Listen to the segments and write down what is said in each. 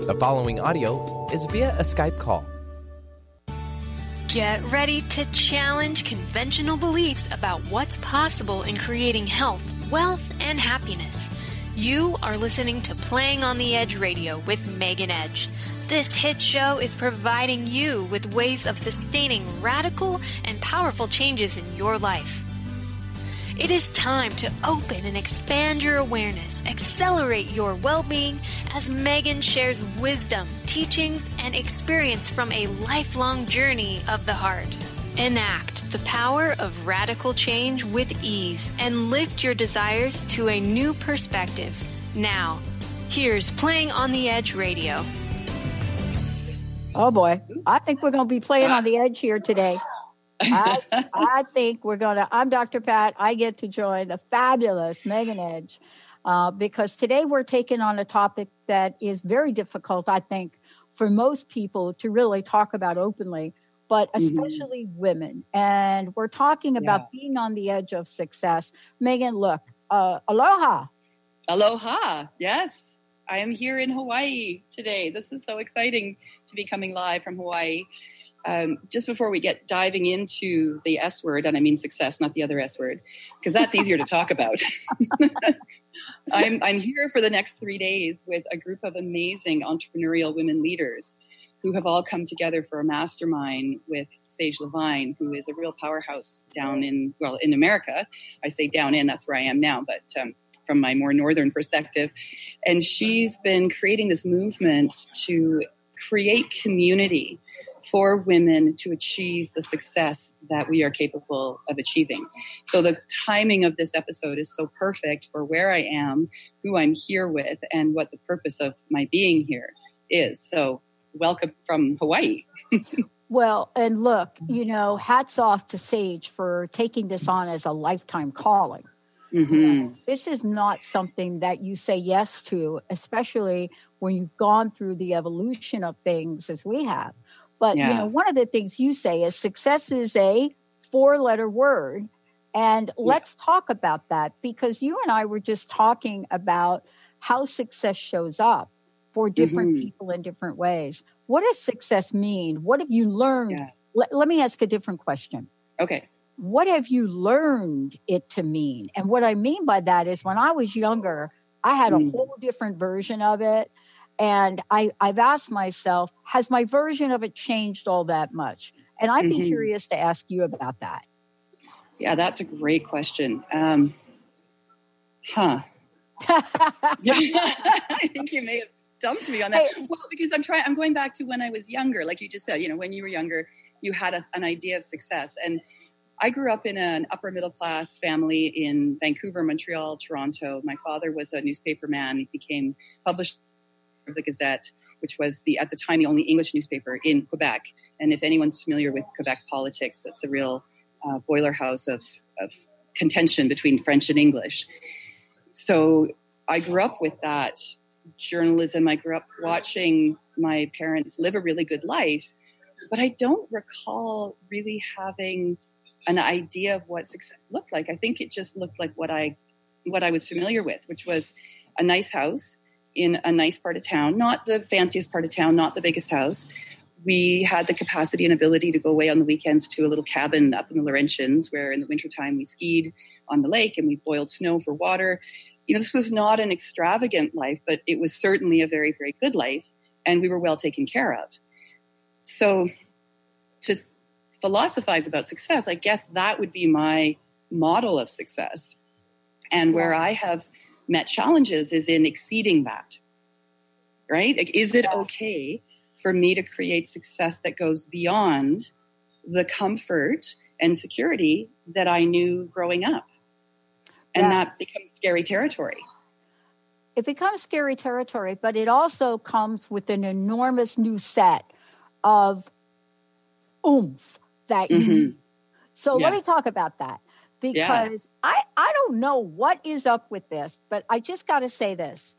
The following audio is via a Skype call. Get ready to challenge conventional beliefs about what's possible in creating health, wealth, and happiness. You are listening to Playing on the Edge Radio with Megan Edge. This hit show is providing you with ways of sustaining radical and powerful changes in your life. It is time to open and expand your awareness, accelerate your well-being as Megan shares wisdom, teachings, and experience from a lifelong journey of the heart. Enact the power of radical change with ease and lift your desires to a new perspective. Now, here's Playing on the Edge Radio. Oh boy, I think we're going to be playing on the edge here today. I think we're going to, I'm Dr. Pat. I get to join the fabulous Megan Edge because today we're taking on a topic that is very difficult, I think, for most people to really talk about openly, but especially women. And we're talking about being on the edge of success. Megan, look, aloha. Aloha. Yes, I am here in Hawaii today. This is so exciting to be coming live from Hawaii. Just before we get diving into the S word, and I mean success, not the other S word, because that's easier to talk about. I'm here for the next 3 days with a group of amazing entrepreneurial women leaders who have all come together for a mastermind with Sage Levine, who is a real powerhouse down in America. I say down in, that's where I am now, but from my more northern perspective. And she's been creating this movement to create community for women to achieve the success that we are capable of achieving. So the timing of this episode is so perfect for where I am, who I'm here with, and what the purpose of my being here is. So welcome from Hawaii. Well, and look, hats off to Sage for taking this on as a lifetime calling. Mm-hmm. This is not something that you say yes to, especially when you've gone through the evolution of things as we have. But, one of the things you say is success is a 4-letter word. And let's talk about that, because you and I were just talking about how success shows up for different people in different ways. What does success mean? What have you learned? Yeah. Let me ask a different question. Okay. What have you learned it to mean? And what I mean by that is when I was younger, I had a whole different version of it. And I've asked myself, has my version of it changed all that much? And I'd be curious to ask you about that. Yeah, that's a great question. I think you may have stumped me on that. Well, because I'm going back to when I was younger. Like you just said, when you were younger, you had an idea of success. And I grew up in an upper middle class family in Vancouver, Montreal, Toronto. My father was a newspaper man. He became published of the Gazette, which was at the time the only English newspaper in Quebec. And if anyone's familiar with Quebec politics, it's a real boiler house of contention between French and English. So I grew up with that journalism. I grew up watching my parents live a really good life, but I don't recall really having an idea of what success looked like. I think it just looked like what I was familiar with, which was a nice house in a nice part of town, not the fanciest part of town, not the biggest house. We had the capacity and ability to go away on the weekends to a little cabin up in the Laurentians, where in the wintertime we skied on the lake and we boiled snow for water. This was not an extravagant life, but it was certainly a very, very good life, and we were well taken care of. So to philosophize about success, I guess that would be my model of success. And where I have met challenges is in exceeding that, right? Like, is it okay for me to create success that goes beyond the comfort and security that I knew growing up? And that becomes scary territory. It becomes scary territory, but it also comes with an enormous new set of oomph that you need. So let me talk about that. Because I don't know what is up with this, but I just got to say this.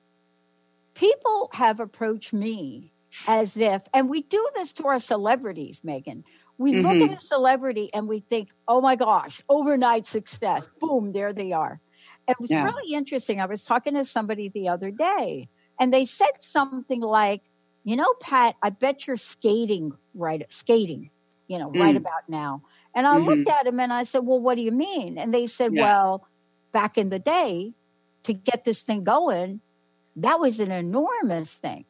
People have approached me as if, and we do this to our celebrities, Megan. We look at a celebrity and we think, oh my gosh, overnight success. Boom, there they are. It was really interesting. I was talking to somebody the other day and they said something like, Pat, I bet you're skating, right about now. And I looked at him and I said, well, what do you mean? And they said, well, back in the day, to get this thing going, that was an enormous thing.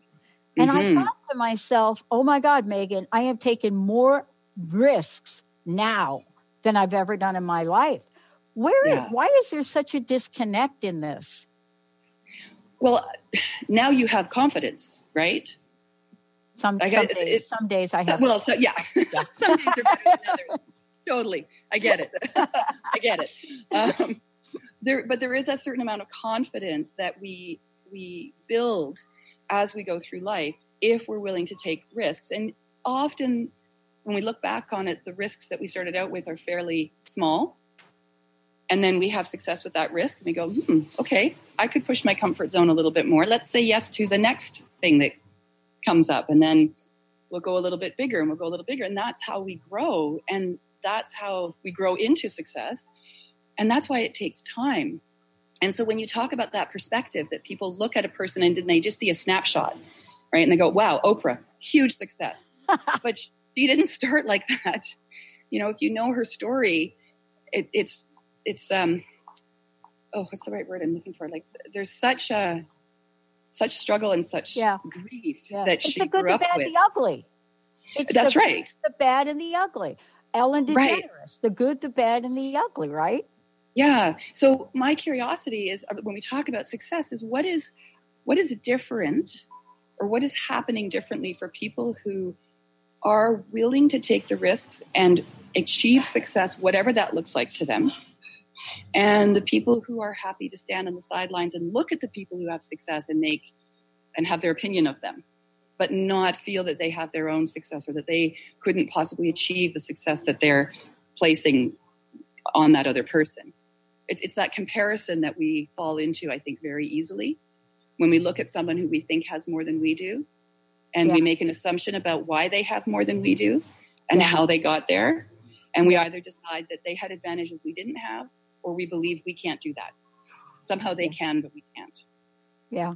And I thought to myself, oh my God, Megan, I have taken more risks now than I've ever done in my life. Why is there such a disconnect in this? Well, now you have confidence, right? Some days I have. Well, some days are better than others. Totally. I get it. But there is a certain amount of confidence that we build as we go through life if we're willing to take risks. And often when we look back on it, the risks that we started out with are fairly small. And then we have success with that risk. And we go, okay, I could push my comfort zone a little bit more. Let's say yes to the next thing that comes up. And then we'll go a little bit bigger and we'll go a little bigger. And that's how we grow. And that's how we grow into success. And that's why it takes time. And so when you talk about that perspective, that people look at a person and they just see a snapshot, right? And they go, wow, Oprah, huge success. But she didn't start like that. If you know her story, it's what's the right word I'm looking for? Like there's such struggle and such grief that she grew up with. It's the good, the bad, the ugly. That's right. The bad and the ugly. Ellen DeGeneres, the good, the bad, and the ugly, right? Yeah. So my curiosity is when we talk about success is what is different or what is happening differently for people who are willing to take the risks and achieve success, whatever that looks like to them. And the people who are happy to stand on the sidelines and look at the people who have success and have their opinion of them, but not feel that they have their own success or that they couldn't possibly achieve the success that they're placing on that other person. It's that comparison that we fall into, I think, very easily when we look at someone who we think has more than we do, and we make an assumption about why they have more than we do and how they got there. And we either decide that they had advantages we didn't have, or we believe we can't do that. Somehow they can, but we can't. Yeah.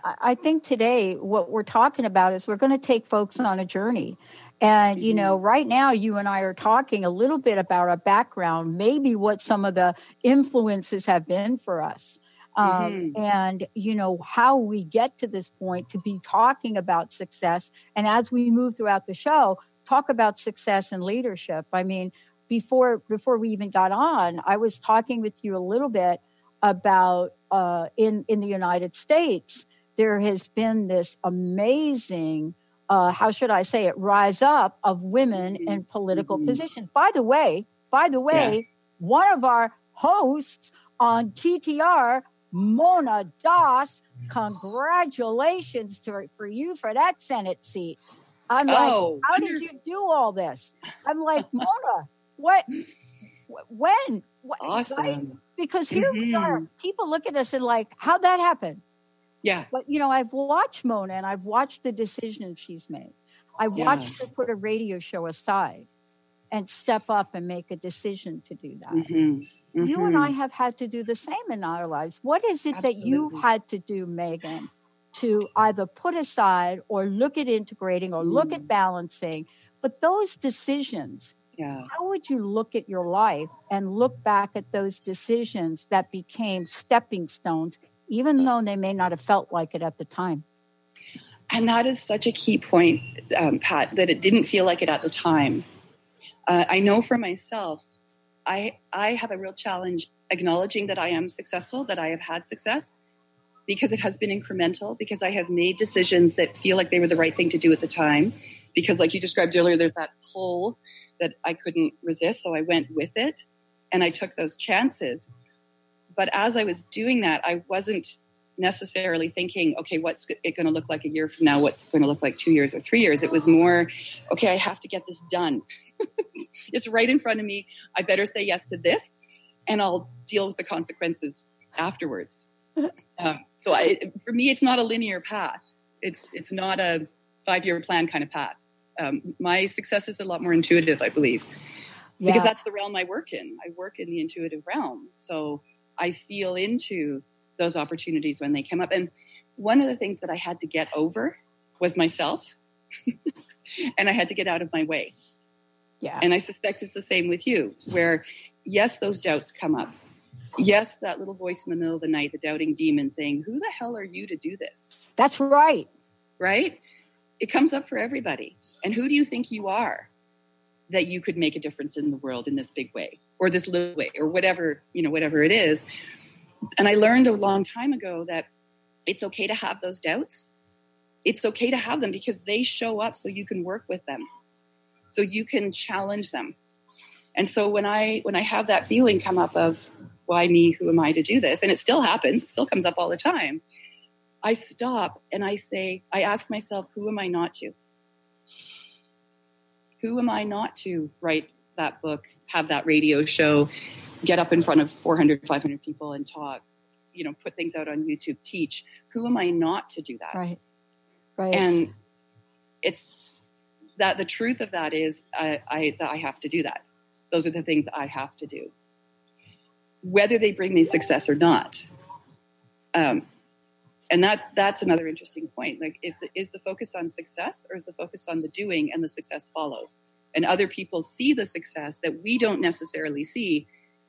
I think today what we're talking about is we're going to take folks on a journey. And, right now you and I are talking a little bit about our background, maybe what some of the influences have been for us. And, how we get to this point to be talking about success. And as we move throughout the show, talk about success and leadership. I mean, before we even got on, I was talking with you a little bit about in the United States, there has been this amazing, how should I say it, rise up of women in political positions. By the way, one of our hosts on TTR, Mona Das, congratulations for you for that Senate seat. I'm like, how did you do all this? I'm like, Mona, when? Awesome. Right? Because here we are. People look at us and like, how'd that happen? Yeah. But, I've watched Mona and I've watched the decisions she's made. I watched her put a radio show aside and step up and make a decision to do that. You and I have had to do the same in our lives. What is it that you've had to do, Megan, to either put aside or look at integrating or look at balancing? But those decisions, how would you look at your life and look back at those decisions that became stepping stones, even though they may not have felt like it at the time? And that is such a key point, Pat, that it didn't feel like it at the time. I know for myself, I have a real challenge acknowledging that I am successful, that I have had success, because it has been incremental, because I have made decisions that feel like they were the right thing to do at the time. Because like you described earlier, there's that pull that I couldn't resist. So I went with it and I took those chances. But as I was doing that, I wasn't necessarily thinking, okay, what's it going to look like a year from now? What's it going to look like 2 years or 3 years? It was more, okay, I have to get this done. It's right in front of me. I better say yes to this and I'll deal with the consequences afterwards. So for me, it's not a linear path. It's not a 5-year plan kind of path. My success is a lot more intuitive, I believe, because that's the realm I work in. I work in the intuitive realm. So I feel into those opportunities when they come up. And one of the things that I had to get over was myself. And I had to get out of my way. Yeah. And I suspect it's the same with you, where, yes, those doubts come up. Yes, that little voice in the middle of the night, the doubting demon saying, who the hell are you to do this? That's right. Right? It comes up for everybody. And who do you think you are that you could make a difference in the world in this big way or this little way or whatever, whatever it is? And I learned a long time ago that it's okay to have those doubts. It's okay to have them because they show up so you can work with them, so you can challenge them. And so when I have that feeling come up of, why me? Who am I to do this? And it still happens. It still comes up all the time. I stop and I ask myself, who am I not to? Who am I not to write that book, have that radio show, get up in front of 400, 500 people and talk, put things out on YouTube, teach? Who am I not to do that? Right. And it's that the truth of that is I have to do that. Those are the things I have to do, whether they bring me success or not. And that's another interesting point. Like, is the focus on success or is the focus on the doing and the success follows? And other people see the success that we don't necessarily see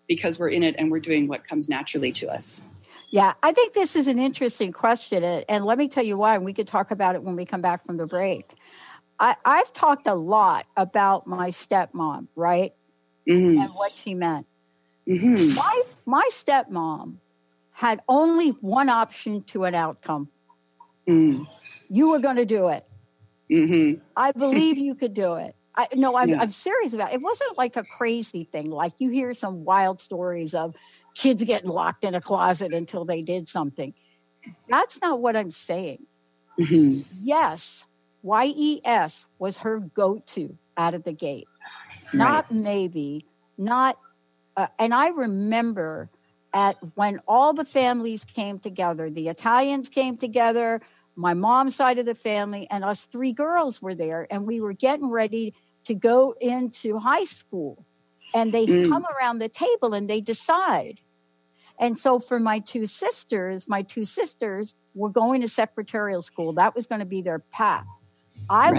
because we're in it and we're doing what comes naturally to us. Yeah, I think this is an interesting question. And let me tell you why. And we could talk about it when we come back from the break. I've talked a lot about my stepmom, right? Mm-hmm. And what she meant. Mm-hmm. My stepmom had only one option to an outcome. Mm. You were going to do it. Mm-hmm. I believe you could do it. I'm serious about it. It wasn't like a crazy thing. Like you hear some wild stories of kids getting locked in a closet until they did something. That's not what I'm saying. Mm-hmm. Yes, YES was her go-to out of the gate. Right. Not maybe, not... and I remember when all the families came together, the Italians came together, my mom's side of the family, and us three girls were there, and we were getting ready to go into high school. And they come around the table and they decide. And so for my two sisters were going to secretarial school. That was going to be their path. I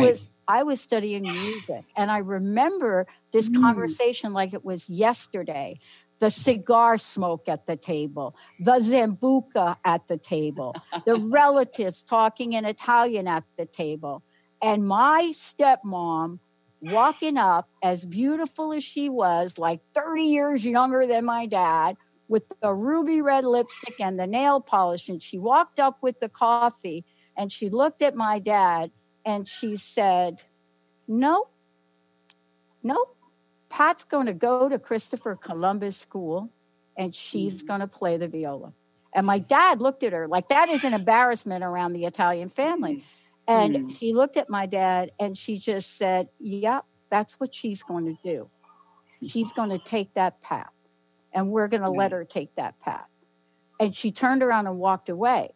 was studying music, and I remember this conversation like it was yesterday. The cigar smoke at the table, the Zambuca at the table, the relatives talking in Italian at the table. And my stepmom walking up, as beautiful as she was, like 30 years younger than my dad, with the ruby red lipstick and the nail polish. And she walked up with the coffee, and she looked at my dad, and she said, no, Pat's going to go to Christopher Columbus School, and she's going to play the viola. And my dad looked at her like that is an embarrassment around the Italian family. And she looked at my dad, and she just said, yeah, that's what she's going to do. She's going to take that path, and we're going to let her take that path. And she turned around and walked away.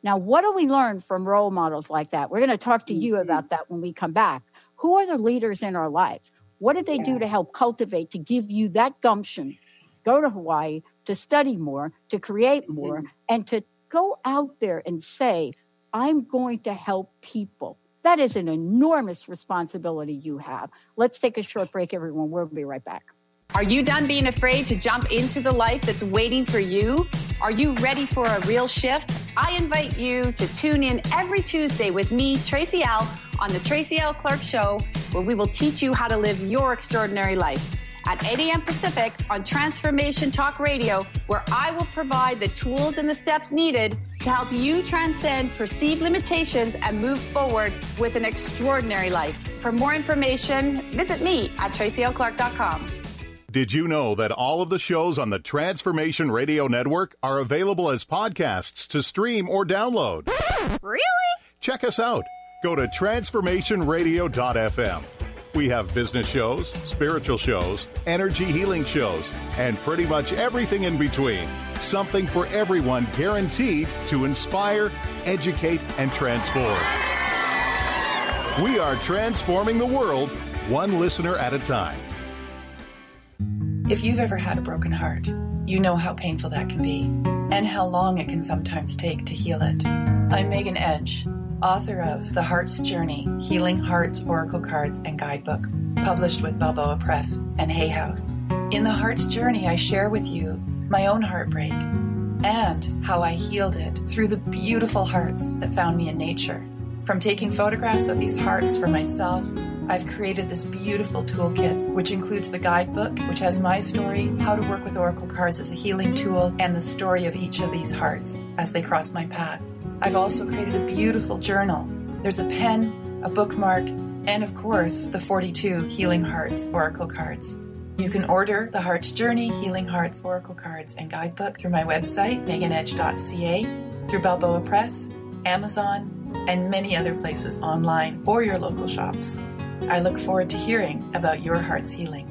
Now, what do we learn from role models like that? We're going to talk to you about that when we come back. Who are the leaders in our lives? What did they do to help cultivate, to give you that gumption, go to Hawaii, to study more, to create more, and to go out there and say, I'm going to help people. That is an enormous responsibility you have. Let's take a short break, everyone. We'll be right back. Are you done being afraid to jump into the life that's waiting for you? Are you ready for a real shift? I invite you to tune in every Tuesday with me, Tracy L., on the Tracy L. Clark Show, where we will teach you how to live your extraordinary life. At 8 a.m. Pacific on Transformation Talk Radio, where I will provide the tools and the steps needed to help you transcend perceived limitations and move forward with an extraordinary life. For more information, visit me at tracylclark.com. Did you know that all of the shows on the Transformation Radio Network are available as podcasts to stream or download? Really? Check us out. Go to transformationradio.fm. We have business shows, spiritual shows, energy healing shows, and pretty much everything in between. Something for everyone, guaranteed to inspire, educate, and transform. We are transforming the world, one listener at a time. If you've ever had a broken heart, you know how painful that can be and how long it can sometimes take to heal it. I'm Megan Edge. author of The Heart's Journey, Healing Hearts, Oracle Cards, and Guidebook, published with Balboa Press and Hay House. In The Heart's Journey, I share with you my own heartbreak and how I healed it through the beautiful hearts that found me in nature. From taking photographs of these hearts for myself, I've created this beautiful toolkit, which includes the guidebook, which has my story, how to work with Oracle cards as a healing tool, and the story of each of these hearts as they cross my path. I've also created a beautiful journal. There's a pen, a bookmark, and of course, the 42 Healing Hearts Oracle cards. You can order The Heart's Journey, Healing Hearts Oracle cards, and guidebook through my website, meganedge.ca, through Balboa Press, Amazon, and many other places online or your local shops. I look forward to hearing about your heart's healing.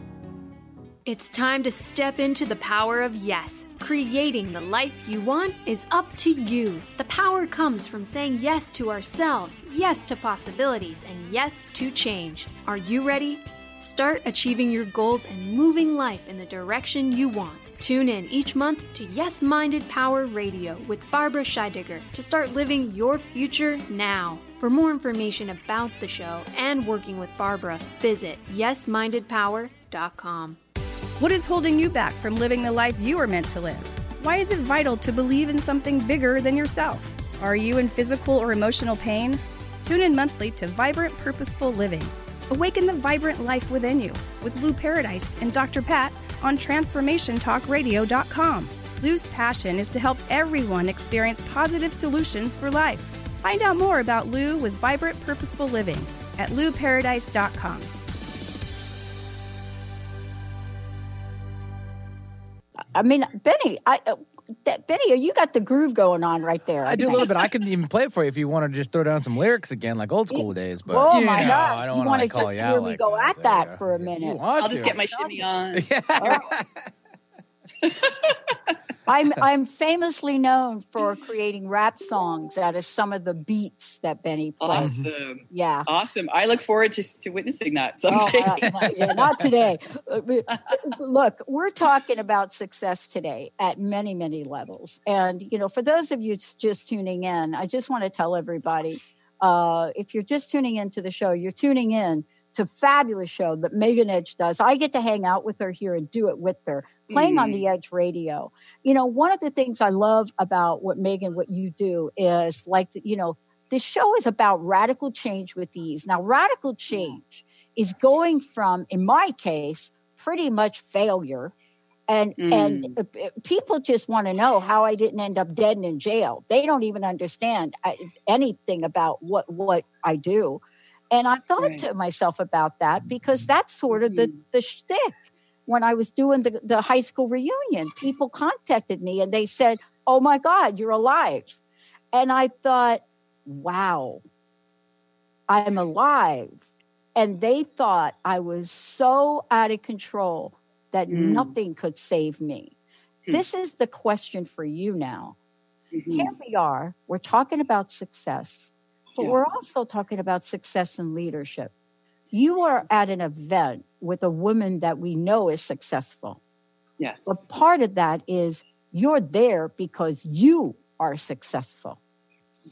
It's time to step into the power of yes. Creating the life you want is up to you. The power comes from saying yes to ourselves, yes to possibilities, and yes to change. Are you ready? Start achieving your goals and moving life in the direction you want. Tune in each month to Yes Minded Power Radio with Barbara Scheidegger to start living your future now. For more information about the show and working with Barbara, visit yesmindedpower.com. What is holding you back from living the life you are meant to live? Why is it vital to believe in something bigger than yourself? Are you in physical or emotional pain? Tune in monthly to Vibrant Purposeful Living. Awaken the vibrant life within you with Lou Paradise and Dr. Pat on TransformationTalkRadio.com. Lou's passion is to help everyone experience positive solutions for life. Find out more about Lou with Vibrant Purposeful Living at LouParadise.com. I mean, Benny, Benny, you got the groove going on right there. I do a little bit. I can even play it for you if you want to just throw down some lyrics again, like old school days. But oh my God, I don't want to call you out like go at that for a minute. I'll just get my shimmy on. I'm famously known for creating rap songs out of some of the beats that Benny plays. Awesome. Yeah. Awesome. I look forward to witnessing that someday. Not today. Look, we're talking about success today at many, many levels. And, for those of you just tuning in, I just want to tell everybody, if you're just tuning into the show, you're tuning in to a fabulous show that Megan Edge does. I get to hang out with her here and do it with her, playing on the Edge Radio. One of the things I love about what you do is this show is about radical change with ease. Now, radical change is going from, in my case, pretty much failure. And people just want to know how I didn't end up dead and in jail. They don't even understand anything about what I do. And I thought to myself about that because that's sort of the shtick. When I was doing the high school reunion, people contacted me and they said, "Oh my God, you're alive." And I thought, wow, I'm alive. And they thought I was so out of control that nothing could save me. This is the question for you now. Here we are. We're talking about success. But we're also talking about success in leadership. You are at an event with a woman that we know is successful. Yes. But part of that is you're there because you are successful.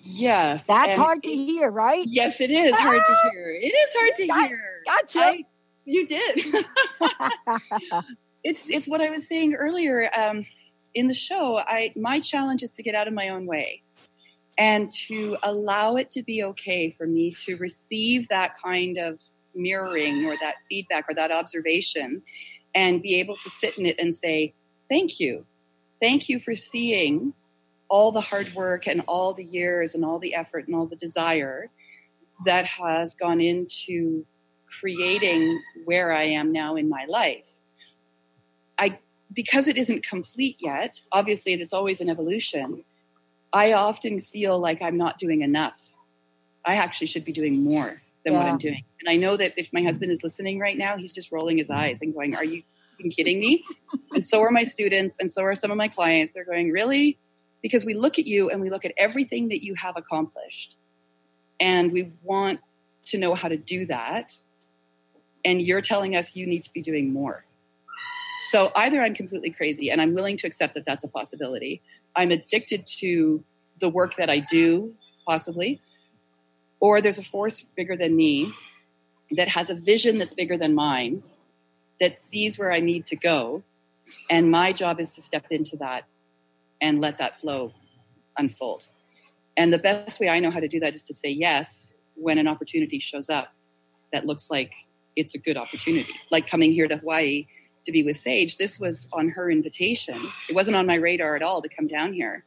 Yes. That's hard to hear, right? Yes, it is hard to hear. It is hard to hear. Gotcha. You did. It's what I was saying earlier in the show. My challenge is to get out of my own way. And to allow it to be okay for me to receive that kind of mirroring or that feedback or that observation and be able to sit in it and say, thank you. Thank you for seeing all the hard work and all the years and all the effort and all the desire that has gone into creating where I am now in my life. Because it isn't complete yet, obviously there's always an evolution. I often feel like I'm not doing enough. I actually should be doing more than what I'm doing. And I know that if my husband is listening right now, he's just rolling his eyes and going, are you kidding me? And so are my students. And so are some of my clients. They're going, really? Because we look at you and we look at everything that you have accomplished. And we want to know how to do that. And you're telling us you need to be doing more. So either I'm completely crazy and I'm willing to accept that that's a possibility. I'm addicted to the work that I do, possibly, or there's a force bigger than me that has a vision that's bigger than mine, that sees where I need to go. And my job is to step into that and let that flow unfold. And the best way I know how to do that is to say yes when an opportunity shows up that looks like it's a good opportunity. Like coming here to Hawaii to be with Sage, this was on her invitation. It wasn't on my radar at all to come down here.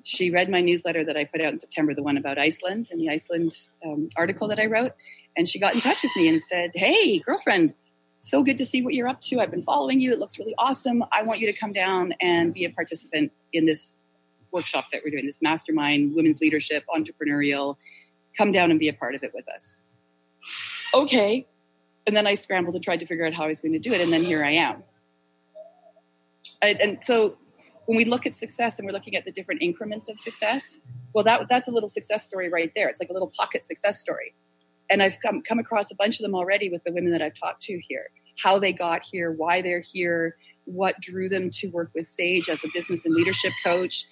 She read my newsletter that I put out in September, the one about Iceland and the Iceland article that I wrote. And she got in touch with me and said, hey, girlfriend, so good to see what you're up to. I've been following you. It looks really awesome. I want you to come down and be a participant in this workshop that we're doing, this mastermind, women's leadership, entrepreneurial. Come down and be a part of it with us. Okay. And then I scrambled and tried to figure out how I was going to do it. And then here I am. And so when we look at success and we're looking at the different increments of success, well, that's a little success story right there. It's like a little pocket success story. And I've come across a bunch of them already with the women that I've talked to here, how they got here, why they're here, what drew them to work with Sage as a business and leadership coach,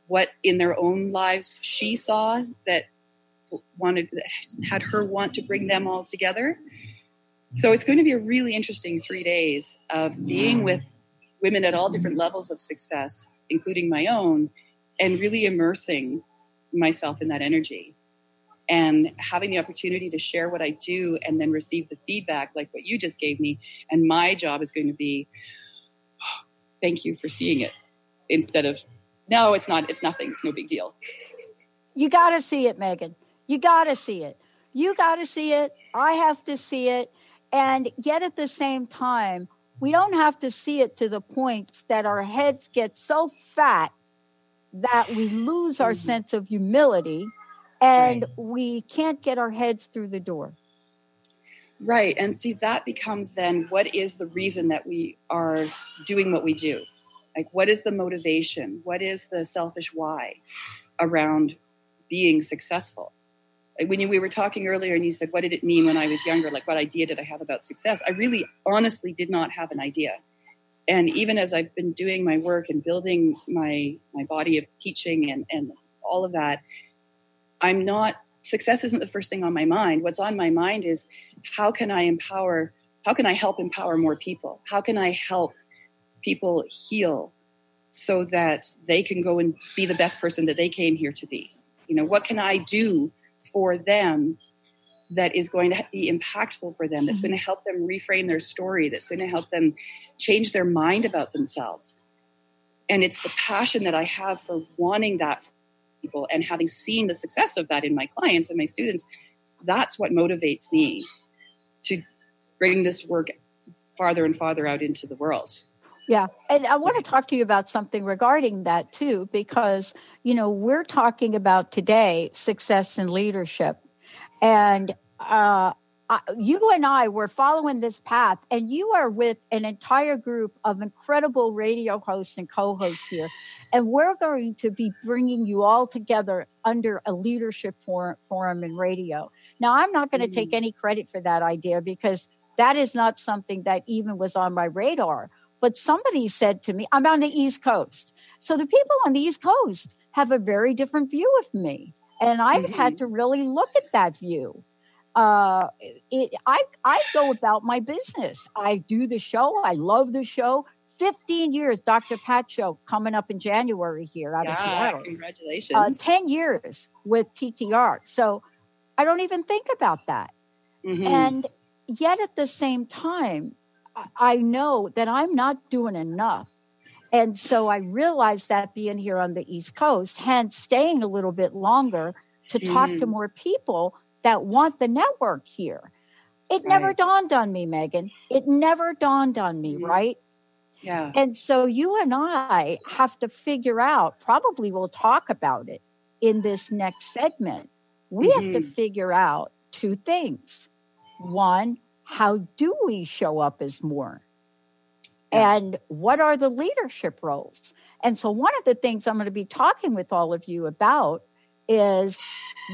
what in their own lives she saw that had her want to bring them all together. So it's going to be a really interesting 3 days of being with women at all different levels of success, including my own, and really immersing myself in that energy and having the opportunity to share what I do and then receive the feedback like what you just gave me. And my job is going to be, oh, thank you for seeing it, instead of, no, it's not, it's nothing, it's no big deal. You got to see it, Megan. You got to see it. You got to see it. I have to see it. And yet at the same time, we don't have to see it to the point that our heads get so fat that we lose our sense of humility and we can't get our heads through the door. Right. And see, that becomes then, what is the reason that we are doing what we do? Like, what is the motivation? What is the selfish why around being successful? Like when we were talking earlier and you said, what did it mean when I was younger? Like, what idea did I have about success? I really honestly did not have an idea. And even as I've been doing my work and building my body of teaching and all of that, success isn't the first thing on my mind. What's on my mind is, how can I help empower more people? How can I help people heal so that they can go and be the best person that they came here to be? You know, what can I do for them that is going to be impactful for them, that's going to help them reframe their story, that's going to help them change their mind about themselves? And it's the passion that I have for wanting that for people and having seen the success of that in my clients and my students. That's what motivates me to bring this work farther and farther out into the world. Yeah. And I want to talk to you about something regarding that too, because, you know, we're talking about today success and leadership. And you and I were following this path, and you are with an entire group of incredible radio hosts and co-hosts here. And we're going to be bringing you all together under a leadership forum in radio. Now, I'm not going to take any credit for that idea, because that is not something that even was on my radar. But somebody said to me, I'm on the East Coast. So the people on the East Coast have a very different view of me. And I've had to really look at that view. I go about my business. I do the show. I love the show. 15 years, Dr. Pat Show, coming up in January here out of Seattle. Congratulations. 10 years with TTR. So I don't even think about that. And yet at the same time, I know that I'm not doing enough. And so I realized that being here on the East Coast, hence staying a little bit longer to talk to more people that want the network here. It never dawned on me, Megan. It never dawned on me, right? Yeah. And so you and I have to figure out, probably we'll talk about it in this next segment. We have to figure out two things. One, how do we show up as more? And what are the leadership roles? And so one of the things I'm going to be talking with all of you about is,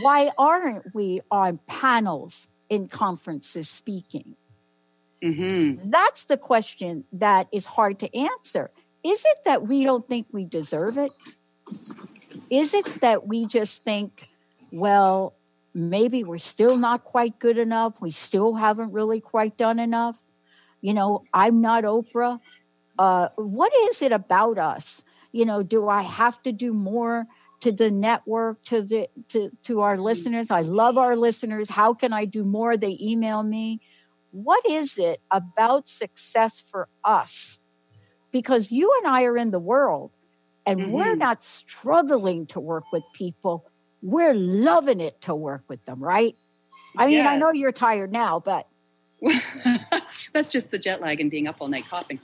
why aren't we on panels in conferences speaking? That's the question that is hard to answer. Is it that we don't think we deserve it? Is it that we just think, well, maybe we're still not quite good enough. We still haven't really quite done enough. I'm not Oprah. What is it about us? Do I have to do more to the network, to our listeners? I love our listeners. How can I do more? They email me. What is it about success for us? Because you and I are in the world, and we're not struggling to work with people. We're loving it to work with them, right? I mean, I know you're tired now, but... That's just the jet lag and being up all night coughing.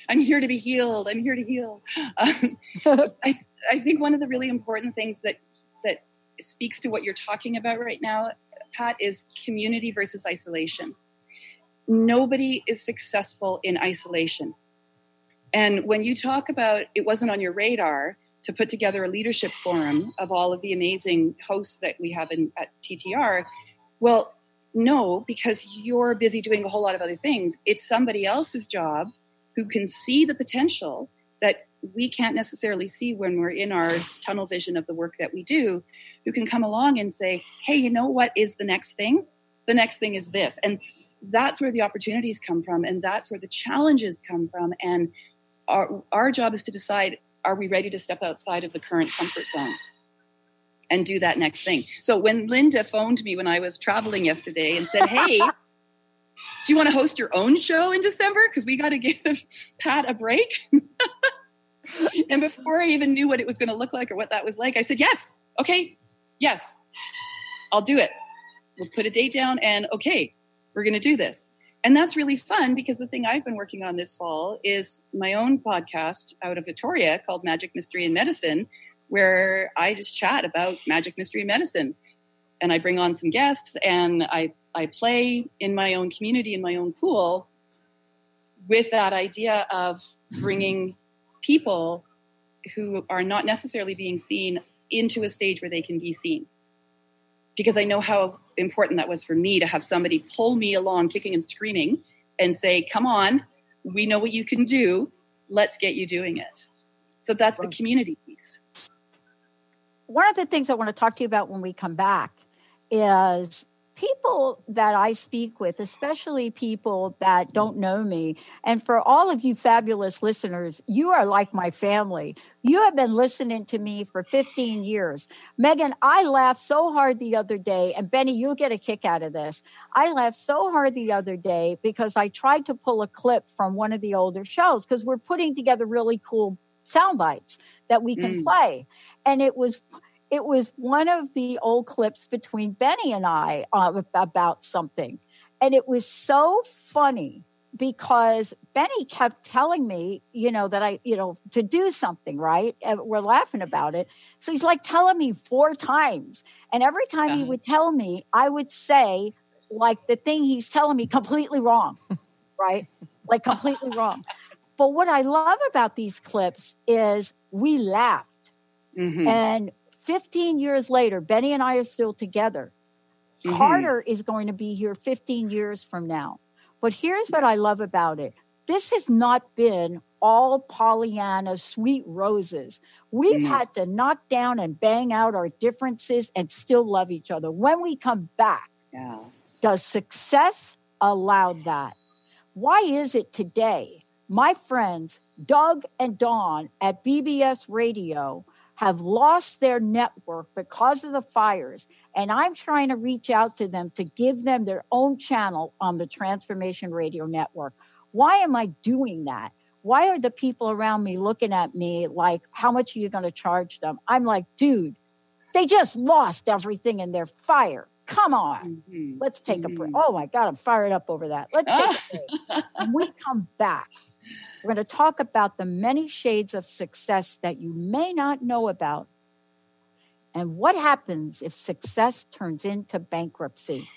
I'm here to be healed. I'm here to heal. I think one of the really important things that speaks to what you're talking about right now, Pat, is community versus isolation. Nobody is successful in isolation. And when you talk about it wasn't on your radar to put together a leadership forum of all of the amazing hosts that we have at TTR, well, no, because you're busy doing a whole lot of other things. It's somebody else's job who can see the potential that we can't necessarily see when we're in our tunnel vision of the work that we do, who can come along and say, hey, you know what is the next thing? The next thing is this. And that's where the opportunities come from. And that's where the challenges come from. And our job is to decide, are we ready to step outside of the current comfort zone and do that next thing? So when Linda phoned me when I was traveling yesterday and said, hey, do you want to host your own show in December? Because we got to give Pat a break. And before I even knew what it was going to look like or what that was like, I said, yes. Okay. Yes, I'll do it. We'll put a date down and okay, we're going to do this. And that's really fun because the thing I've been working on this fall is my own podcast out of Victoria called Magic, Mystery, and Medicine, where I just chat about magic, mystery, and medicine. And I bring on some guests and I play in my own community, in my own pool, with that idea of bringing people who are not necessarily being seen into a stage where they can be seen. Because I know how important that was for me to have somebody pull me along kicking and screaming and say, come on, we know what you can do. Let's get you doing it. So that's the community piece. One of the things I want to talk to you about when we come back is people that I speak with, especially people that don't know me. And for all of you fabulous listeners, you are like my family. You have been listening to me for 15 years. Megan, I laughed so hard the other day, and Benny, you'll get a kick out of this. I laughed so hard the other day because I tried to pull a clip from one of the older shows because we're putting together really cool sound bites that we can play. And it was one of the old clips between Benny and I about something. And it was so funny because Benny kept telling me, that to do something, right? And we're laughing about it. So he's like telling me 4 times. And every time he would tell me, I would say, like, the thing he's telling me completely wrong, right? Like completely wrong. But what I love about these clips is we laughed. Mm-hmm. And 15 years later, Benny and I are still together. Mm-hmm. Carter is going to be here 15 years from now. But here's what I love about it. This has not been all Pollyanna, sweet roses. We've had to knock down and bang out our differences and still love each other. When we come back, does success allow that? Why is it today my friends Doug and Dawn at BBS Radio have lost their network because of the fires, and I'm trying to reach out to them to give them their own channel on the Transformation Radio Network? Why am I doing that? Why are the people around me looking at me like, how much are you going to charge them? I'm like, dude, they just lost everything in their fire. Come on. Let's take a break. Oh my God, I'm fired up over that. Let's take a break. When we come back, we're going to talk about the many shades of success that you may not know about. And what happens if success turns into bankruptcy?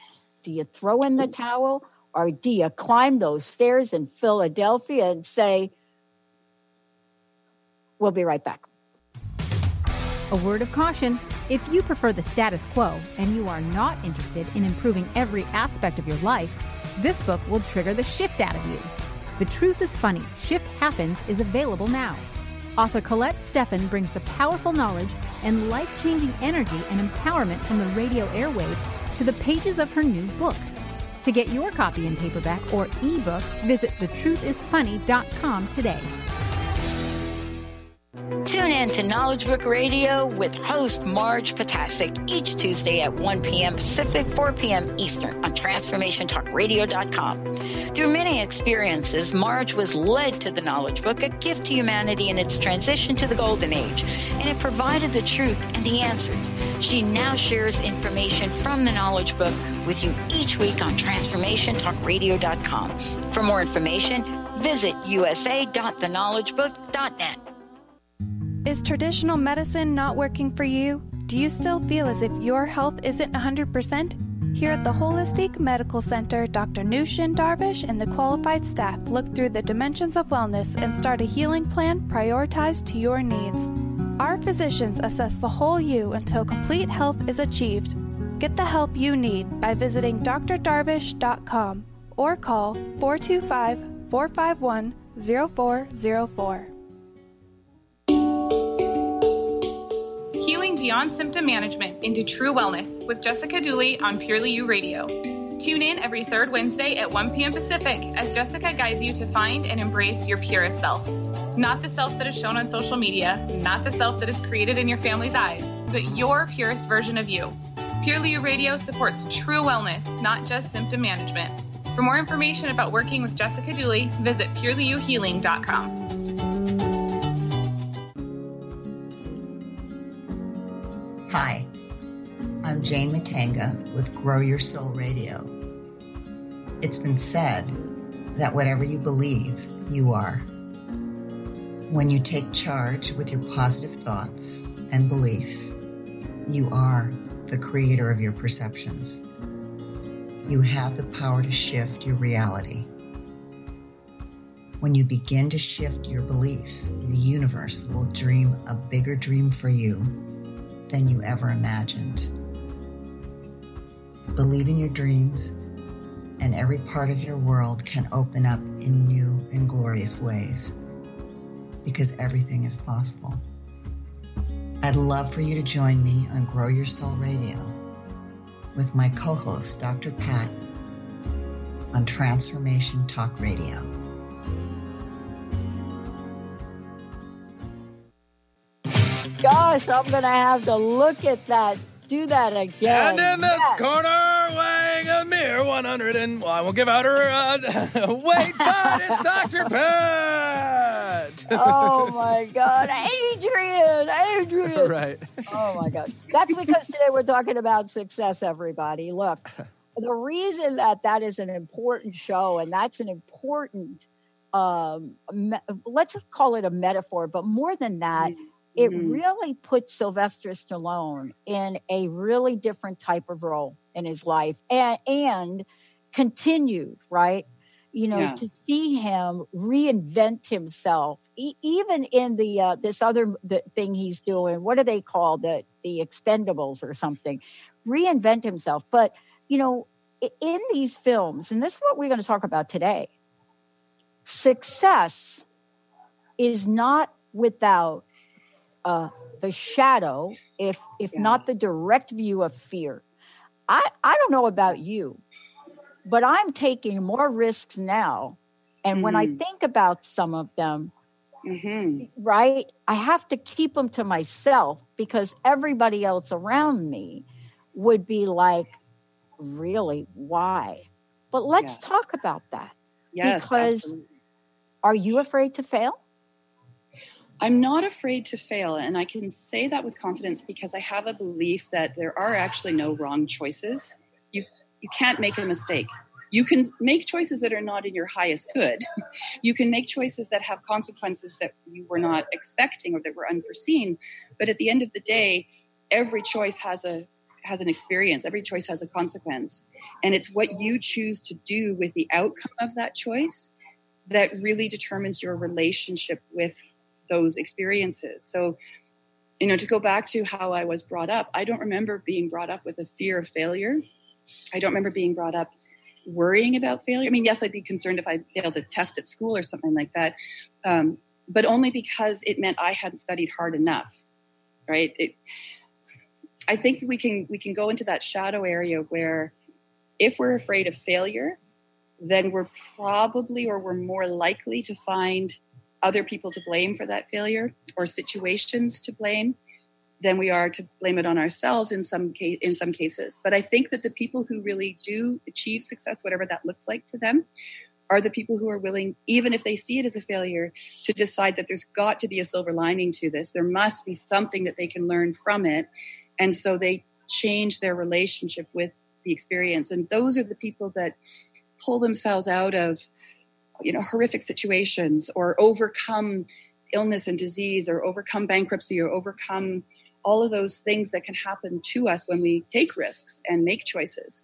Do you throw in the towel, or do you climb those stairs in Philadelphia and say, we'll be right back? A word of caution. If you prefer the status quo and you are not interested in improving every aspect of your life, this book will trigger the shift out of you. The Truth is Funny, Shift Happens is available now. Author Colette Steffen brings the powerful knowledge and life-changing energy and empowerment from the radio airwaves to the pages of her new book. To get your copy in paperback or ebook, visit thetruthisfunny.com today. Tune in to Knowledge Book Radio with host Marge Potasic each Tuesday at 1 p.m. Pacific, 4 p.m. Eastern on TransformationTalkRadio.com. Through many experiences, Marge was led to the Knowledge Book, a gift to humanity in its transition to the Golden Age, and it provided the truth and the answers. She now shares information from the Knowledge Book with you each week on TransformationTalkRadio.com. For more information, visit usa.theknowledgebook.net. Is traditional medicine not working for you? Do you still feel as if your health isn't 100%? Here at the Holistic Medical Center, Dr. Nushin Darvish and the qualified staff look through the dimensions of wellness and start a healing plan prioritized to your needs. Our physicians assess the whole you until complete health is achieved. Get the help you need by visiting drdarvish.com or call 425-451-0404. Healing Beyond Symptom Management into True Wellness with Jessica Dooley on Purely You Radio. Tune in every third Wednesday at 1 p.m. Pacific as Jessica guides you to find and embrace your purest self. Not the self that is shown on social media, not the self that is created in your family's eyes, but your purest version of you. Purely You Radio supports true wellness, not just symptom management. For more information about working with Jessica Dooley, visit purelyyouhealing.com. Hi, I'm Jane Matanga with Grow Your Soul Radio. It's been said that whatever you believe, you are. When you take charge with your positive thoughts and beliefs, you are the creator of your perceptions. You have the power to shift your reality. When you begin to shift your beliefs, the universe will dream a bigger dream for you than you ever imagined. Believe in your dreams, and every part of your world can open up in new and glorious ways, because everything is possible. I'd love for you to join me on Grow Your Soul Radio with my co-host, Dr. Pat, on Transformation Talk Radio. Gosh, I'm going to have to look at that, do that again. And in this corner, weighing a mere 100 and, well, I won't give out her weight, but it's Dr. Pat. Oh, my God. Adrian. Right. Oh, my God. That's because today we're talking about success, everybody. Look, the reason that is an important show, and that's an important, let's call it a metaphor, but more than that, it really puts Sylvester Stallone in a really different type of role in his life and continued, right? You know, to see him reinvent himself, even in the this other thing he's doing. What do they call the Expendables or something? Reinvent himself. But, you know, in these films, and this is what we're going to talk about today, success is not without the shadow, if not the direct view of fear. I don't know about you, but I'm taking more risks now. And when I think about some of them, right, I have to keep them to myself because everybody else around me would be like, really, why? But let's talk about that. Yes, because absolutely. Are you afraid to fail? I'm not afraid to fail, and I can say that with confidence because I have a belief that there are actually no wrong choices. You can't make a mistake. You can make choices that are not in your highest good. You can make choices that have consequences that you were not expecting or that were unforeseen. But at the end of the day, every choice has an experience. Every choice has a consequence. And it's what you choose to do with the outcome of that choice that really determines your relationship with those experiences. So, you know, to go back to how I was brought up, I don't remember being brought up with a fear of failure. I don't remember being brought up worrying about failure. I mean, yes, I'd be concerned if I failed a test at school or something like that. but only because it meant I hadn't studied hard enough, right? I think we can go into that shadow area where if we're afraid of failure, then we're more likely to find other people to blame for that failure or situations to blame than we are to blame it on ourselves in some cases. But I think that the people who really do achieve success, whatever that looks like to them, are the people who are willing, even if they see it as a failure, to decide that there's got to be a silver lining to this. There must be something that they can learn from it. And so they change their relationship with the experience. And those are the people that pull themselves out of, horrific situations, or overcome illness and disease, or overcome bankruptcy, or overcome all of those things that can happen to us when we take risks and make choices,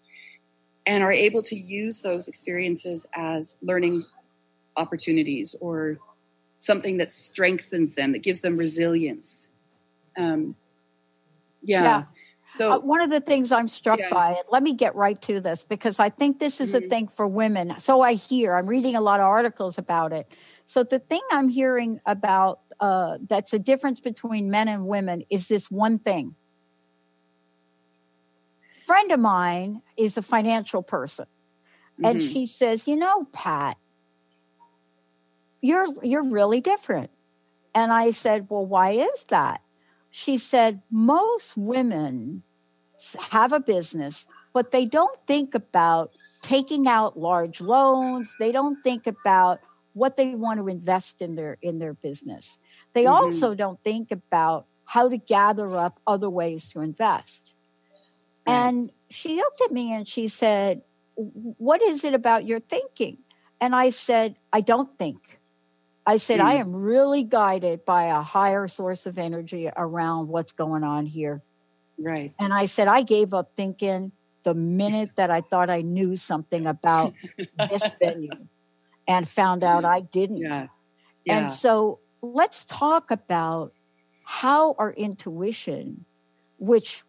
and are able to use those experiences as learning opportunities or something that strengthens them, that gives them resilience. So one of the things I'm struck by, and let me get right to this, because I think this is a thing for women. So I hear, I'm reading a lot of articles about it. So the thing I'm hearing about that's a difference between men and women is this one thing. A friend of mine is a financial person. And she says, Pat, you're really different. And I said, well, why is that? She said, most women have a business, but they don't think about taking out large loans. They don't think about what they want to invest in their business. They also don't think about how to gather up other ways to invest. And she looked at me and she said, what is it about your thinking? And I said, I don't think. I said, I am really guided by a higher source of energy around what's going on here. Right. And I said, I gave up thinking the minute that I thought I knew something about this venue and found out I didn't. Yeah. And so let's talk about how our intuition, which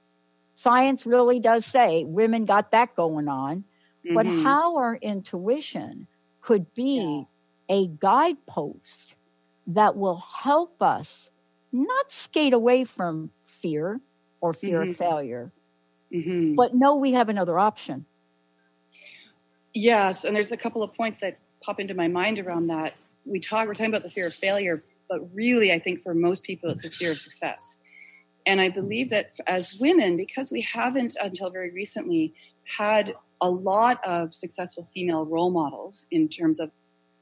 science really does say women got that going on, but how our intuition could be a guidepost that will help us not skate away from fear or fear of failure, but know we have another option. Yes, and there's a couple of points that pop into my mind around that. We're talking about the fear of failure, but really I think for most people it's the fear of success. And I believe that as women, because we haven't until very recently had a lot of successful female role models in terms of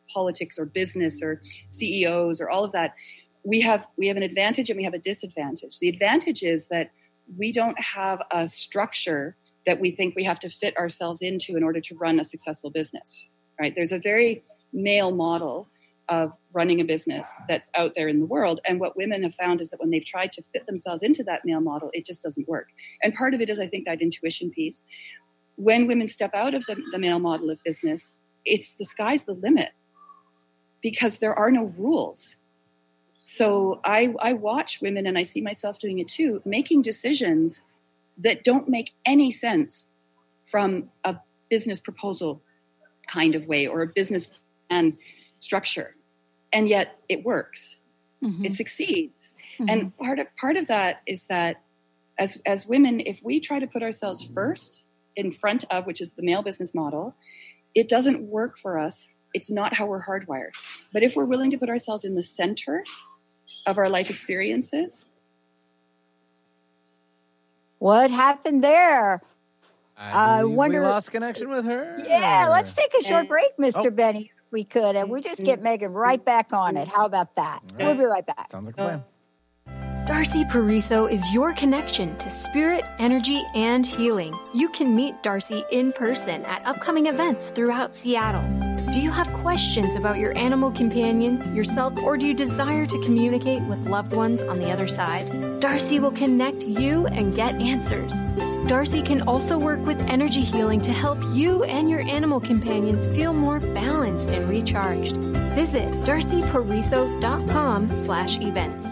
politics or business or CEOs or all of that, we have an advantage and we have a disadvantage. The advantage is that we don't have a structure that we think we have to fit ourselves into in order to run a successful business, right? There's a very male model of running a business that's out there in the world. And what women have found is that when they've tried to fit themselves into that male model, it just doesn't work. And part of it is, I think, that intuition piece. When women step out of the male model of business, it's the sky's the limit because there are no rules. So I watch women, and I see myself doing it too, making decisions that don't make any sense from a business proposal kind of way or a business plan structure. And yet it works. It succeeds. And part of that is that as women, if we try to put ourselves first in front of, which is the male business model, it doesn't work for us. It's not how we're hardwired. But if we're willing to put ourselves in the center of our life experiences. What happened there? I wonder. We lost connection with her. Yeah, let's take a short break, Mr. Benny, if we could, and we just get Megan right back on it. How about that? We'll be right back. Sounds like a plan. Darcy Pariso is your connection to spirit, energy, and healing. You can meet Darcy in person at upcoming events throughout Seattle. Do you have questions about your animal companions, yourself, or do you desire to communicate with loved ones on the other side? Darcy will connect you and get answers. Darcy can also work with energy healing to help you and your animal companions feel more balanced and recharged. Visit darcypariso.com/events.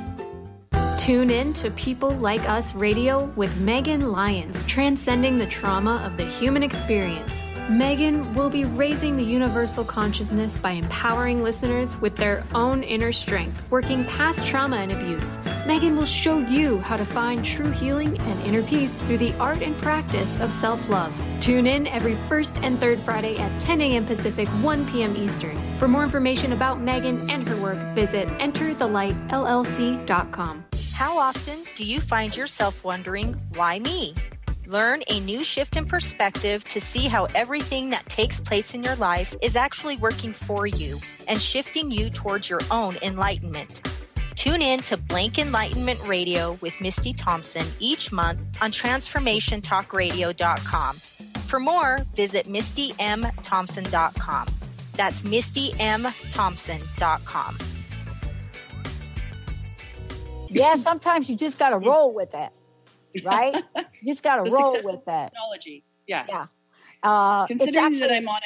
Tune in to People Like Us Radio with Megan Lyons, transcending the trauma of the human experience. Megan will be raising the universal consciousness by empowering listeners with their own inner strength, working past trauma and abuse. Megan will show you how to find true healing and inner peace through the art and practice of self-love. Tune in every first and third Friday at 10 a.m. Pacific, 1 p.m. Eastern. For more information about Megan and her work, visit enterthelightllc.com. How often do you find yourself wondering, why me? Learn a new shift in perspective to see how everything that takes place in your life is actually working for you and shifting you towards your own enlightenment. Tune in to Blank Enlightenment Radio with Misty Thompson each month on TransformationTalkRadio.com. For more, visit MistyMThompson.com. That's MistyMThompson.com. Yeah, sometimes you just got to roll with it. Right? You just got to roll with that. Technology. Yes. Yeah. Considering that I'm on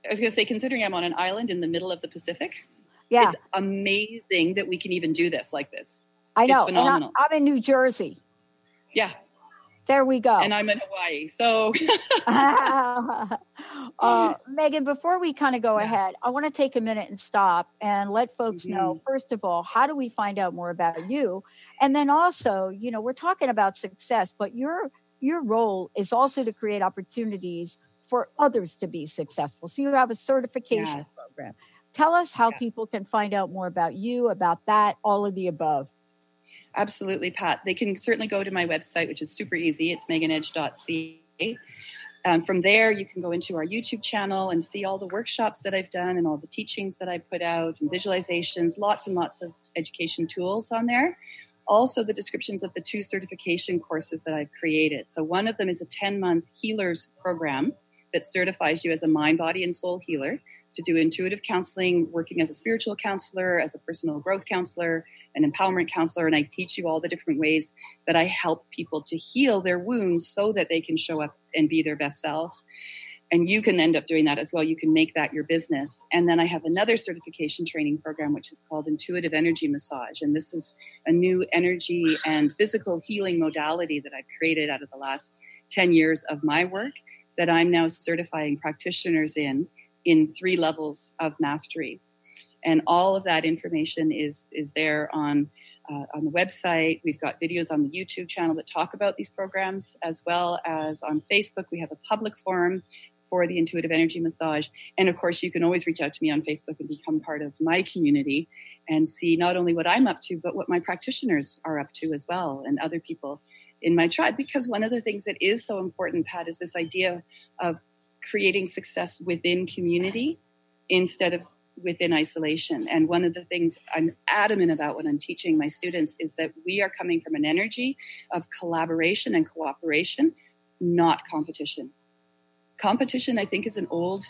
considering I'm on an island in the middle of the Pacific, it's amazing that we can even do this like this. I know. It's phenomenal. And I'm in New Jersey. Yeah. There we go. And I'm in Hawaii. So, Megan, before we kind of go ahead, I want to take a minute and stop and let folks know, first of all, how do we find out more about you? And then also, we're talking about success, but your role is also to create opportunities for others to be successful. So you have a certification program. Tell us how people can find out more about you, about that, all of the above. Absolutely, Pat. They can certainly go to my website, which is super easy. It's meganedge.ca. From there, you can go into our YouTube channel and see all the workshops that I've done and all the teachings that I put out and visualizations, lots and lots of education tools on there. Also, the descriptions of the 2 certification courses that I've created. So one of them is a 10-month healers program that certifies you as a mind, body, and soul healer to do intuitive counseling, working as a spiritual counselor, as a personal growth counselor, an empowerment counselor, and I teach you all the different ways that I help people to heal their wounds so that they can show up and be their best self. And you can end up doing that as well. You can make that your business. And then I have another certification training program, which is called Intuitive Energy Massage. And this is a new energy and physical healing modality that I've created out of the last 10 years of my work that I'm now certifying practitioners in 3 levels of mastery. And all of that information is there on the website. We've got videos on the YouTube channel that talk about these programs, as well as on Facebook. We have a public forum for the Intuitive Energy Massage. And of course, you can always reach out to me on Facebook and become part of my community and see not only what I'm up to, but what my practitioners are up to as well, and other people in my tribe. Because one of the things that is so important, Pat, is this idea of creating success within community instead of within isolation. And one of the things I'm adamant about when I'm teaching my students is that we are coming from an energy of collaboration and cooperation, not competition. Competition, I think, is an old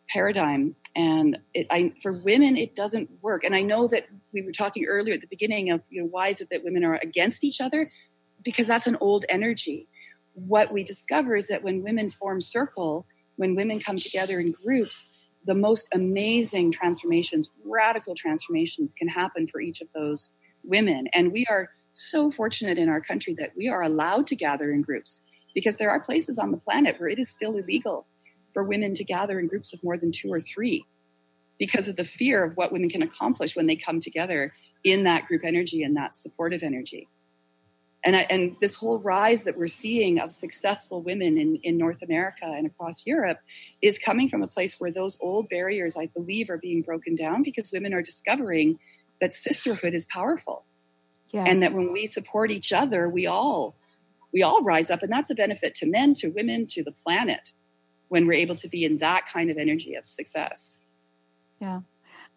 paradigm. And for women, it doesn't work. And I know that we were talking earlier at the beginning of, why is it that women are against each other? Because that's an old energy. What we discover is that when women form circle, when women come together in groups, the most amazing transformations, radical transformations can happen for each of those women. And we are so fortunate in our country that we are allowed to gather in groups, because there are places on the planet where it is still illegal for women to gather in groups of more than 2 or 3 because of the fear of what women can accomplish when they come together in that group energy and that supportive energy. And this whole rise that we're seeing of successful women in North America and across Europe is coming from a place where those old barriers, I believe, are being broken down, because women are discovering that sisterhood is powerful. Yeah. And that when we support each other, we all rise up. And that's a benefit to men, to women, to the planet, when we're able to be in that kind of energy of success. Yeah.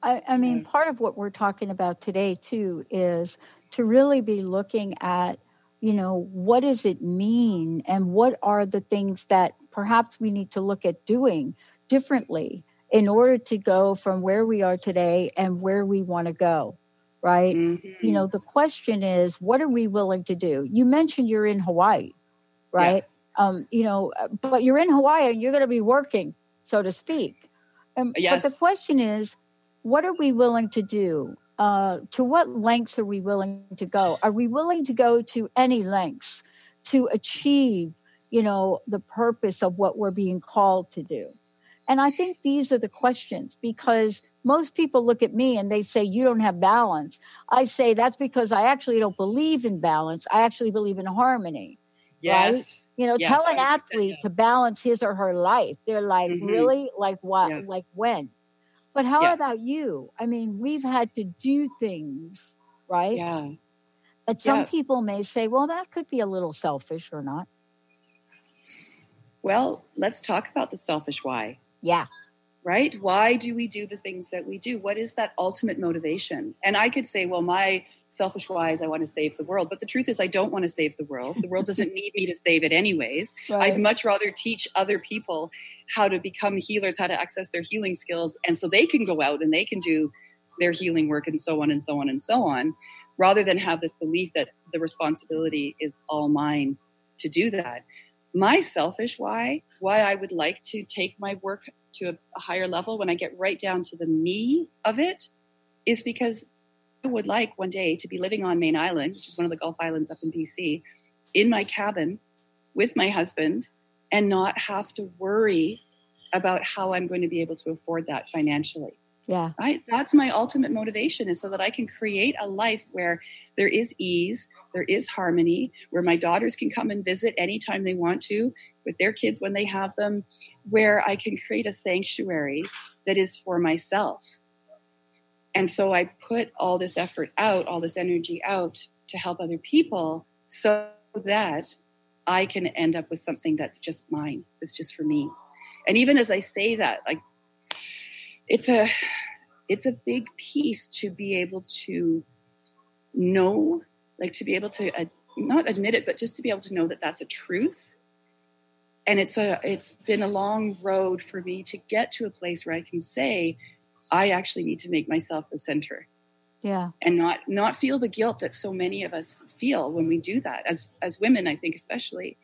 I mean, part of what we're talking about today, too, is to really be looking at, what does it mean, and what are the things that perhaps we need to look at doing differently in order to go from where we are today and where we want to go, right? Mm-hmm. The question is, what are we willing to do? You mentioned you're in Hawaii, right? Yeah. But you're in Hawaii and you're going to be working, so to speak. Yes. But the question is, what are we willing to do? To what lengths are we willing to go? Are we willing to go to any lengths to achieve, the purpose of what we're being called to do? And I think these are the questions, because most people look at me and they say, you don't have balance. I say, that's because I actually don't believe in balance. I actually believe in harmony. Yes. Right? Yes, Tell an 100% athlete yes. to balance his or her life. They're like, really? Like what? Yeah. Like when? But how Yeah. about you? I mean, we've had to do things, right? Yeah. But some people may say, well, that could be a little selfish or not. Well, let's talk about the selfish why. Yeah. Right? Why do we do the things that we do? What is that ultimate motivation? And I could say, well, my selfish why is I want to save the world. But the truth is I don't want to save the world. The world doesn't need me to save it anyways. Right. I'd much rather teach other people how to become healers, how to access their healing skills. And so they can go out and they can do their healing work and so on and so on and so on, rather than have this belief that the responsibility is all mine to do that. My selfish why I would like to take my work to a higher level when I get right down to the me of it is because I would like one day to be living on Main Island, which is one of the Gulf Islands up in BC, in my cabin with my husband and not have to worry about how I'm going to be able to afford that financially. Yeah. That's my ultimate motivation, is so that I can create a life where there is ease, there is harmony, where my daughters can come and visit anytime they want to with their kids when they have them, where I can create a sanctuary that is for myself. And so I put all this effort out, all this energy out to help other people so that I can end up with something that's just mine, that's just for me. And even as I say that, like, it's a big piece to be able to know, like to be able to not admit it, but just to be able to know that that's a truth. And it's been a long road for me to get to a place where I can say, I actually need to make myself the center. Yeah. And not feel the guilt that so many of us feel when we do that. As women, I think especially,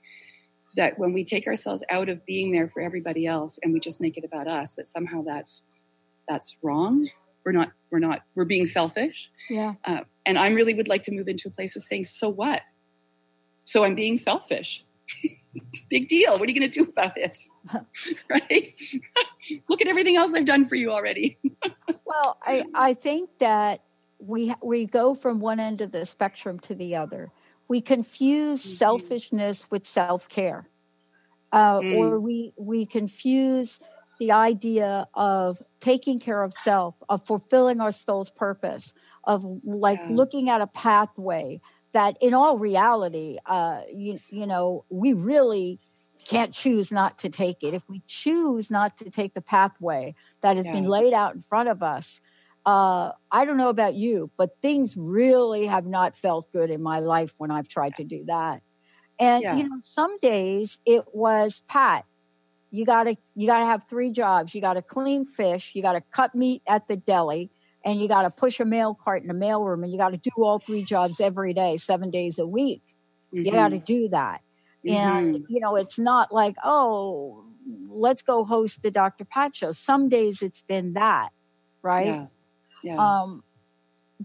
that when we take ourselves out of being there for everybody else and we just make it about us, that somehow that's wrong. We're being selfish. Yeah. And I really would like to move into a place of saying, so what? So I'm being selfish. Big deal. What are you going to do about it? Right? Look at everything else I've done for you already. Well, I think that we go from one end of the spectrum to the other. We confuse selfishness with self-care. Or we confuse the idea of taking care of self, of fulfilling our soul's purpose, of looking at a pathway that in all reality, we really can't choose not to take it. If we choose not to take the pathway that has been laid out in front of us, I don't know about you, but things really have not felt good in my life when I've tried to do that. And, some days it was, Pat, you gotta have 3 jobs. You gotta clean fish, you gotta cut meat at the deli, and you gotta push a mail cart in the mailroom, and you gotta do all 3 jobs every day, 7 days a week. You gotta do that. And, it's not like, oh, let's go host the Dr. Pat show. Some days it's been that, right? Yeah.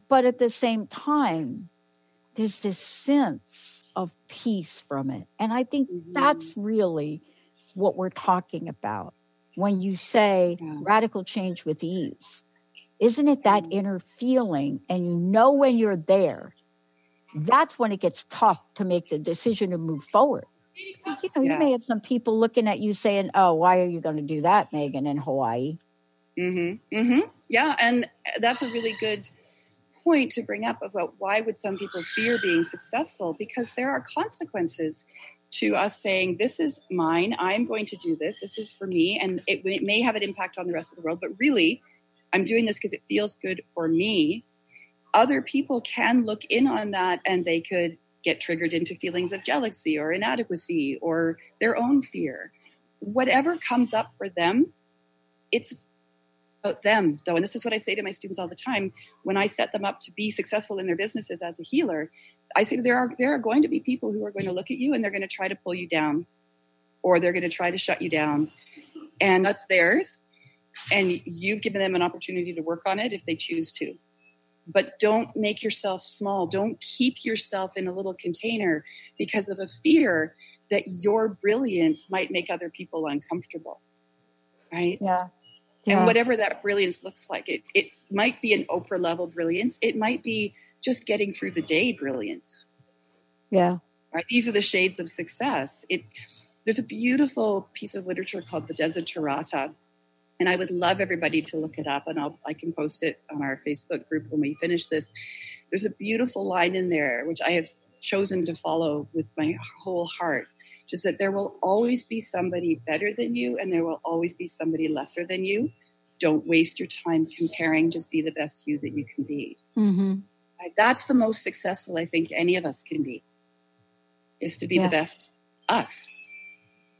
But at the same time, there's this sense of peace from it. And I think that's really what we're talking about when you say radical change with ease. Isn't it that inner feeling? And when you're there, that's when it gets tough to make the decision to move forward. Because, you may have some people looking at you saying, oh, why are you going to do that, Megan, in Hawaii? Yeah, and that's a really good point to bring up about why would some people fear being successful? Because there are consequences to us saying, this is mine, I'm going to do this, this is for me, and it may have an impact on the rest of the world, but really, I'm doing this because it feels good for me. Other people can look in on that and they could get triggered into feelings of jealousy or inadequacy or their own fear. Whatever comes up for them, it's about them, though. And this is what I say to my students all the time. When I set them up to be successful in their businesses as a healer, I say there are going to be people who are going to look at you and they're going to try to pull you down, or they're going to try to shut you down. And that's theirs. And you've given them an opportunity to work on it if they choose to. But don't make yourself small. Don't keep yourself in a little container because of a fear that your brilliance might make other people uncomfortable, right? Yeah. And whatever that brilliance looks like, it might be an Oprah level brilliance. It might be just getting through the day brilliance. Yeah. Right. These are the shades of success. There's a beautiful piece of literature called the Desiderata, and I would love everybody to look it up, and I can post it on our Facebook group when we finish this. There's a beautiful line in there, which I have chosen to follow with my whole heart, just that there will always be somebody better than you, and there will always be somebody lesser than you. Don't waste your time comparing. Just be the best you that you can be. Mm-hmm. That's the most successful I think any of us can be, is to be the best us.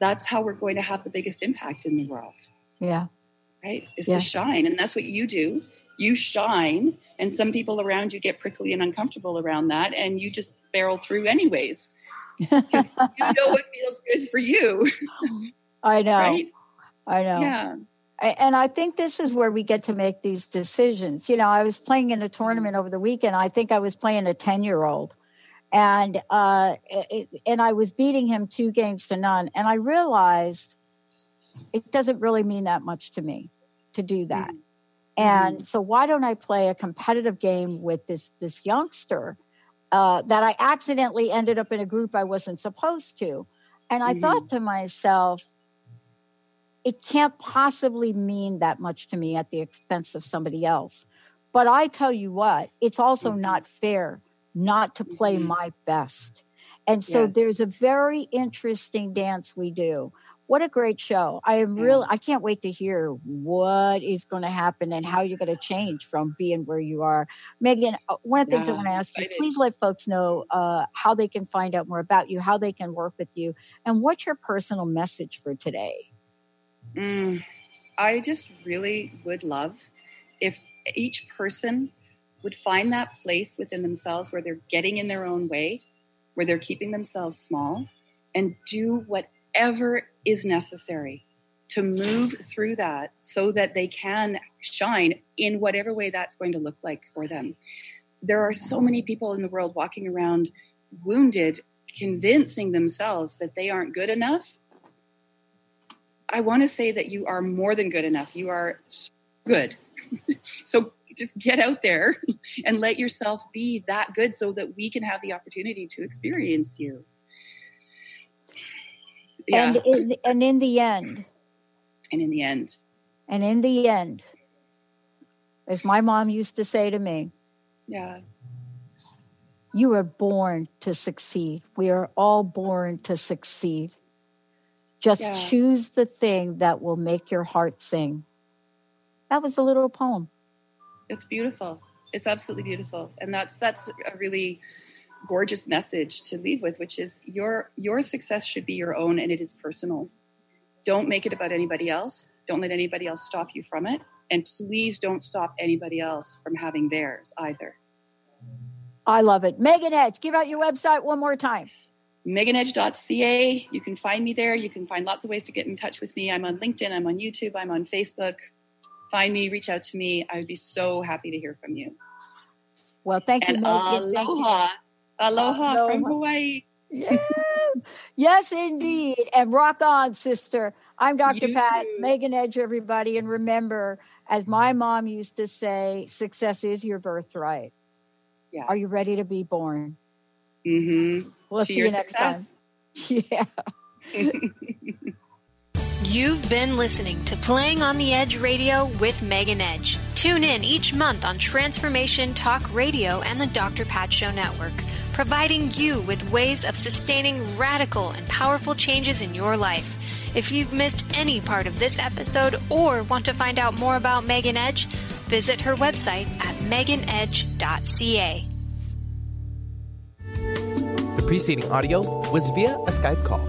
That's how we're going to have the biggest impact in the world. Yeah. Right? Is to shine. And that's what you do. You shine, and some people around you get prickly and uncomfortable around that, and you just barrel through anyways. Because you know what feels good for you. I know. Right? I know. Yeah. And I think this is where we get to make these decisions. You know, I was playing in a tournament over the weekend. I think I was playing a 10-year-old. And I was beating him 2-0. And I realized it doesn't really mean that much to me to do that. Mm-hmm. And so why don't I play a competitive game with this youngster that I accidentally ended up in a group I wasn't supposed to. And I thought to myself, it can't possibly mean that much to me at the expense of somebody else. But I tell you what, it's also not fair not to play my best. And so there's a very interesting dance we do. What a great show. I can't wait to hear what is going to happen and how you're going to change from being where you are. Megan, one of the things I want to ask you, please let folks know how they can find out more about you, how they can work with you, and what's your personal message for today? I just really would love if each person would find that place within themselves where they're getting in their own way, where they're keeping themselves small, and do whatever is necessary to move through that so that they can shine in whatever way that's going to look like for them. There are so many people in the world walking around wounded, convincing themselves that they aren't good enough. I want to say that you are more than good enough. You are good. So just get out there and let yourself be that good so that we can have the opportunity to experience you. Yeah. And in the end, as my mom used to say to me, you were born to succeed. We are all born to succeed. Just choose the thing that will make your heart sing. That was a little poem. It's beautiful. It's absolutely beautiful. And that's a really gorgeous message to leave with, which is your success should be your own, and it is personal. Don't make it about anybody else. Don't let anybody else stop you from it. And please don't stop anybody else from having theirs either. I love it. Megan Edge, give out your website one more time. meganedge.ca. You can find me there. You can find lots of ways to get in touch with me. I'm on LinkedIn. I'm on YouTube. I'm on Facebook. Find me, reach out to me. I would be so happy to hear from you. Well, thank you, Megan. Aloha. Aloha from Hawaii. Yeah. Yes, indeed. And rock on, sister. I'm Dr. Pat, Megan Edge, everybody. And remember, as my mom used to say, success is your birthright. Yeah. Are you ready to be born? Mm-hmm. We'll see you next time. Yeah. You've been listening to Playing on the Edge Radio with Megan Edge. Tune in each month on Transformation Talk Radio and the Dr. Pat Show Network, providing you with ways of sustaining radical and powerful changes in your life. If you've missed any part of this episode or want to find out more about Megan Edge, visit her website at meganedge.ca. The preceding audio was via a Skype call.